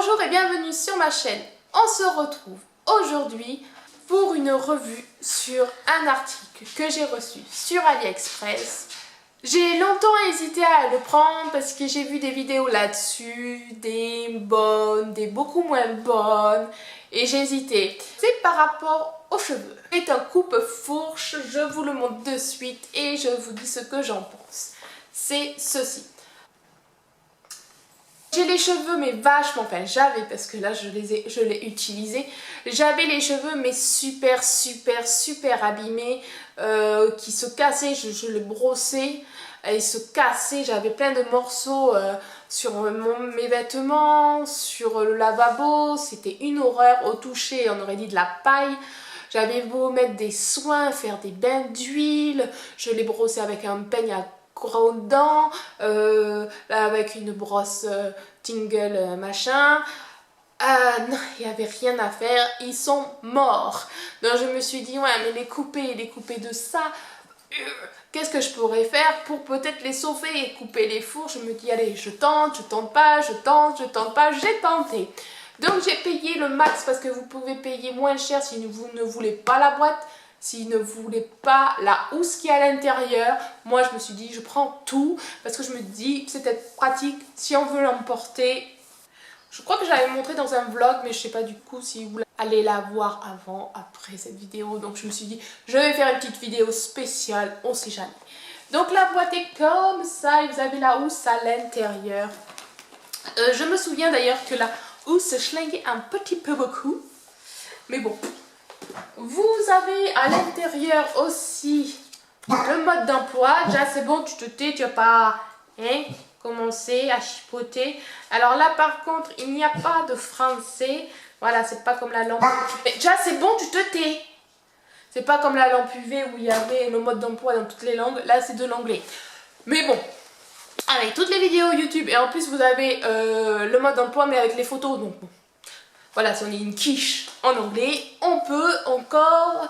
Bonjour et bienvenue sur ma chaîne. On se retrouve aujourd'hui pour une revue sur un article que j'ai reçu sur AliExpress. J'ai longtemps hésité à le prendre parce que j'ai vu des vidéos là-dessus, des bonnes, des beaucoup moins bonnes, et j'ai hésité. C'est par rapport aux cheveux. C'est un coupe-fourche, je vous le montre de suite et je vous dis ce que j'en pense. C'est ceci. J'ai les cheveux mais vachement, enfin j'avais parce que là je l'ai utilisé, j'avais les cheveux mais super abîmés, qui se cassaient, je les brossais, ils se cassaient, j'avais plein de morceaux sur mes vêtements, sur le lavabo, c'était une horreur, au toucher on aurait dit de la paille. J'avais beau mettre des soins, faire des bains d'huile, je les brossais avec un peigne à gros dents, là, avec une brosse tingle machin. Non, il n'y avait rien à faire, ils sont morts. Donc je me suis dit, ouais, mais les couper de ça, qu'est-ce que je pourrais faire pour peut-être les sauver et couper les fours. Je me dis, allez, je tente pas, j'ai tenté. Donc j'ai payé le max parce que vous pouvez payer moins cher si vous ne voulez pas la boîte, si vous ne voulez pas la housse qui est à l'intérieur. Moi je me suis dit je prends tout parce que je me dis que c'était pratique si on veut l'emporter. Je crois que j'avais montré dans un vlog mais je sais pas du coup si vous allez la voir avant, après cette vidéo. Donc je me suis dit je vais faire une petite vidéo spéciale, on sait jamais. Donc la boîte est comme ça et vous avez la housse à l'intérieur. Je me souviens d'ailleurs que la housse se schlinguait un petit peu beaucoup. Mais bon. Vous avez à l'intérieur aussi le mode d'emploi. Déjà c'est bon, tu te tais, tu vas pas commencer à chipoter. Alors là par contre, il n'y a pas de français. Voilà, c'est pas comme la lampe. Mais déjà c'est bon, tu te tais. C'est pas comme la lampe UV où il y avait le mode d'emploi dans toutes les langues. Là c'est de l'anglais. Mais bon. Avec toutes les vidéos YouTube et en plus vous avez le mode d'emploi mais avec les photos, donc bon. Voilà, si on est une quiche en anglais, on peut encore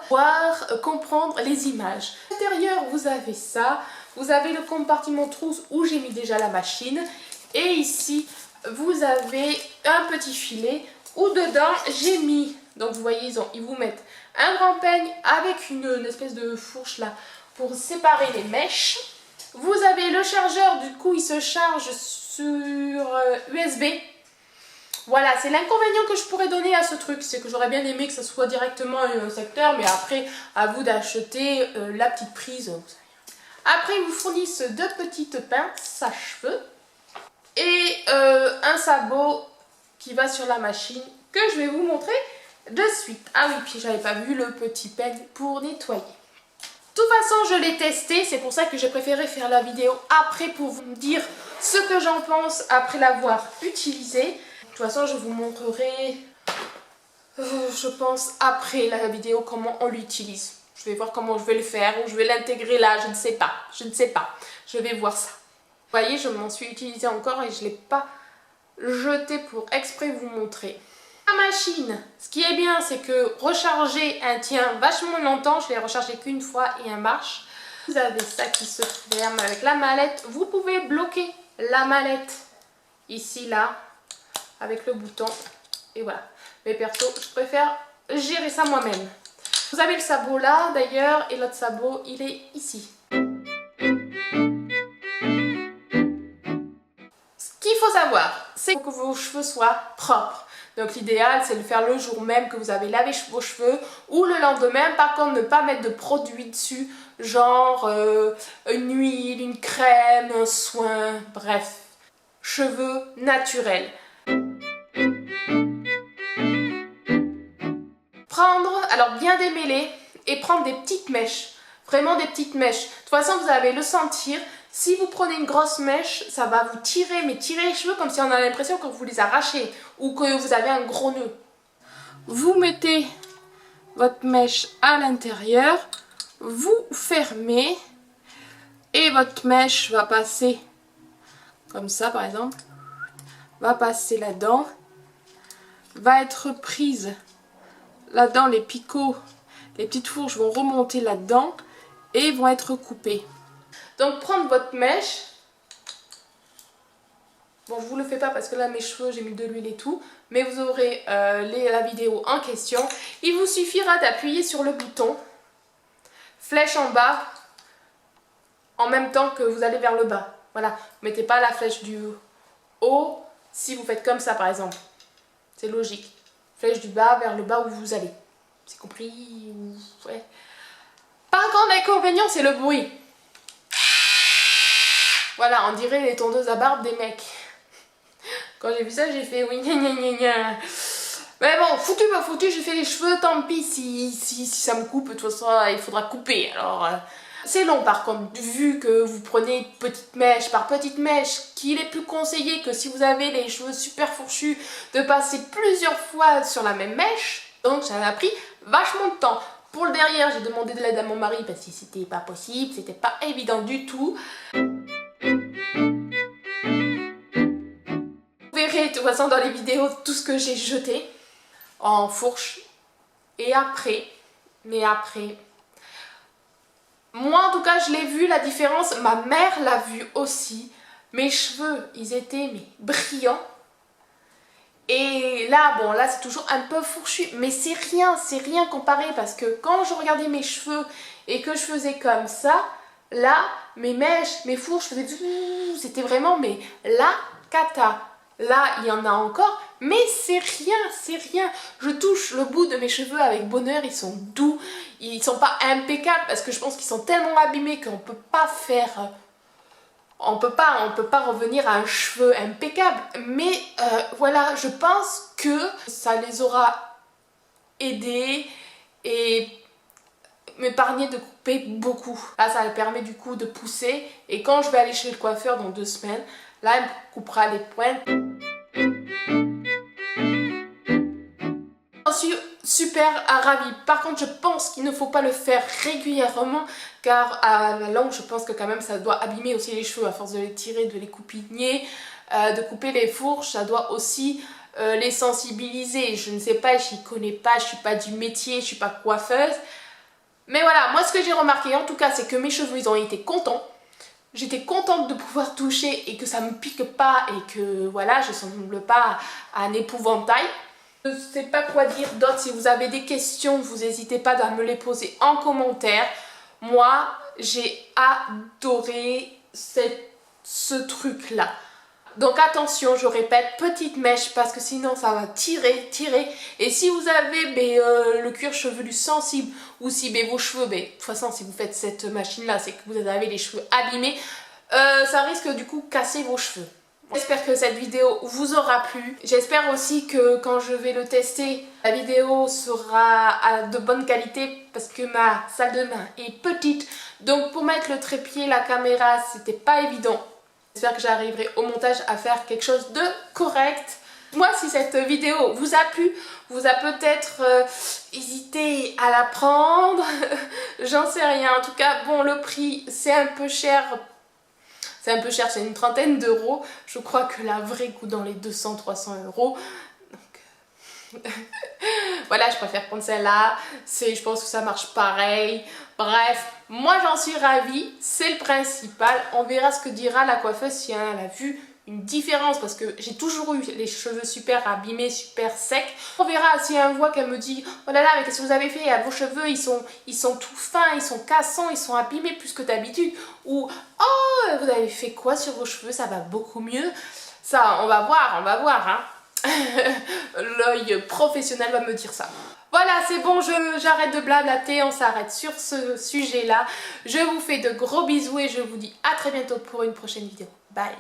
comprendre les images. À l'intérieur vous avez ça, vous avez le compartiment trousse où j'ai mis déjà la machine et ici vous avez un petit filet où dedans j'ai mis, donc vous voyez ils vous mettent un grand peigne avec une espèce de fourche là pour séparer les mèches. Vous avez le chargeur, du coup il se charge sur USB. Voilà, c'est l'inconvénient que je pourrais donner à ce truc, c'est que j'aurais bien aimé que ça soit directement un secteur, mais après à vous d'acheter la petite prise. Après ils vous fournissent deux petites pinces à cheveux et un sabot qui va sur la machine que je vais vous montrer de suite. Ah oui, puis j'avais pas vu le petit peigne pour nettoyer. De toute façon, je l'ai testé, c'est pour ça que j'ai préféré faire la vidéo après pour vous dire ce que j'en pense après l'avoir utilisé. De toute façon, je vous montrerai, je pense, après la vidéo comment on l'utilise. Je vais voir comment je vais le faire ou je vais l'intégrer là, je ne sais pas. Je vais voir ça. Vous voyez, je m'en suis utilisée encore et je ne l'ai pas jeté pour exprès vous montrer. La machine, ce qui est bien, c'est que recharger, elle tient vachement longtemps. Je l'ai rechargé qu'une fois et elle marche. Vous avez ça qui se ferme avec la mallette. Vous pouvez bloquer la mallette ici, là, avec le bouton. Et voilà. Mais perso, je préfère gérer ça moi-même. Vous avez le sabot là, d'ailleurs, et l'autre sabot, il est ici. Ce qu'il faut savoir, c'est que vos cheveux soient propres. Donc l'idéal c'est de le faire le jour même que vous avez lavé vos cheveux ou le lendemain. Par contre ne pas mettre de produits dessus, genre une huile, une crème, un soin, bref. Cheveux naturels. Alors bien démêler et prendre des petites mèches. Vraiment des petites mèches. De toute façon vous allez le sentir. Si vous prenez une grosse mèche, ça va vous tirer, mais tirer les cheveux comme si on a l'impression que vous les arrachez ou que vous avez un gros nœud. Vous mettez votre mèche à l'intérieur, vous fermez et votre mèche va passer comme ça par exemple, va passer là-dedans, va être prise là-dedans, les picots, les petites fourches vont remonter là-dedans et vont être coupées. Donc prendre votre mèche Bon, je vous le fais pas parce que là mes cheveux, j'ai mis de l'huile et tout. Mais vous aurez la vidéo en question. Il vous suffira d'appuyer sur le bouton flèche en bas en même temps que vous allez vers le bas. Voilà, vous mettez pas la flèche du haut si vous faites comme ça par exemple. C'est logique. Flèche du bas vers le bas où vous allez. C'est compris? Ouais. Par contre, l'inconvénient, c'est le bruit. Voilà, on dirait les tondeuses à barbe des mecs. Quand j'ai vu ça, j'ai fait oui, gna gna gna gna. Mais bon, foutu pas foutu, j'ai fait les cheveux, tant pis si ça me coupe, de toute façon, il faudra couper. Alors, c'est long par contre, vu que vous prenez petite mèche par petite mèche, qu'il est plus conseillé que si vous avez les cheveux super fourchus, de passer plusieurs fois sur la même mèche. Donc, ça m'a pris vachement de temps. Pour le derrière, j'ai demandé de l'aide à mon mari parce que c'était pas possible, c'était pas évident du tout. Vous verrez de toute façon dans les vidéos tout ce que j'ai jeté en fourche. Et après, moi en tout cas je l'ai vu la différence, ma mère l'a vu aussi. Mes cheveux, ils étaient mais brillants. Et là, bon là c'est toujours un peu fourchu, mais c'est rien comparé parce que quand je regardais mes cheveux et que je faisais comme ça, là, mes mèches, mes fourches faisaient... C'était vraiment, mais la cata. Là, il y en a encore, mais c'est rien. Je touche le bout de mes cheveux avec bonheur, ils sont doux, ils sont pas impeccables parce que je pense qu'ils sont tellement abîmés qu'on peut pas faire... On peut pas revenir à un cheveu impeccable, mais voilà, je pense que ça les aura aidés et m'épargner de couper beaucoup. Là, ça me permet du coup de pousser et quand je vais aller chez le coiffeur dans 2 semaines, là, il me coupera les pointes. J'en suis super ravie. Par contre, je pense qu'il ne faut pas le faire régulièrement car à la longue, je pense que quand même ça doit abîmer aussi les cheveux à force de les tirer, de les coupiner, de couper les fourches. Ça doit aussi les sensibiliser. Je ne sais pas, je n'y connais pas, je suis pas du métier, je suis pas coiffeuse. Mais voilà, moi ce que j'ai remarqué en tout cas, c'est que mes cheveux, ils ont été contents. J'étais contente de pouvoir toucher et que ça me pique pas et que voilà, je ne semble pas à un épouvantail. Je ne sais pas quoi dire d'autre. Si vous avez des questions, vous n'hésitez pas à me les poser en commentaire. Moi, j'ai adoré ce truc-là. Donc attention, je répète, petite mèche parce que sinon ça va tirer. Et si vous avez le cuir chevelu sensible ou si vos cheveux, de toute façon si vous faites cette machine-là, c'est que vous avez les cheveux abîmés, ça risque du coup casser vos cheveux. J'espère que cette vidéo vous aura plu. J'espère aussi que quand je vais le tester, la vidéo sera de bonne qualité parce que ma salle de bain est petite. Donc pour mettre le trépied, la caméra, c'était pas évident. J'espère que j'arriverai au montage à faire quelque chose de correct. Moi, si cette vidéo vous a plu, vous a peut-être hésité à la prendre, j'en sais rien. En tout cas, bon, le prix, c'est un peu cher. C'est un peu cher, c'est une trentaine d'euros. Je crois que la vraie coûte dans les 200-300 euros. Donc, voilà, je préfère prendre celle-là. Je pense que ça marche pareil. Bref, moi j'en suis ravie. C'est le principal. On verra ce que dira la coiffeuse si elle a vu une différence. Parce que j'ai toujours eu les cheveux super abîmés, super secs. On verra si elle voit qu'elle me dit « Oh là là, mais qu'est-ce que vous avez fait? Vos cheveux, ils sont tout fins, ils sont cassants, ils sont abîmés plus que d'habitude. » Ou « Oh, vous avez fait quoi sur vos cheveux? Ça va beaucoup mieux. » Ça, on va voir, hein. L'œil professionnel va me dire ça. Voilà, c'est bon, j'arrête de blablater, on s'arrête sur ce sujet-là. Je vous fais de gros bisous et je vous dis à très bientôt pour une prochaine vidéo. Bye!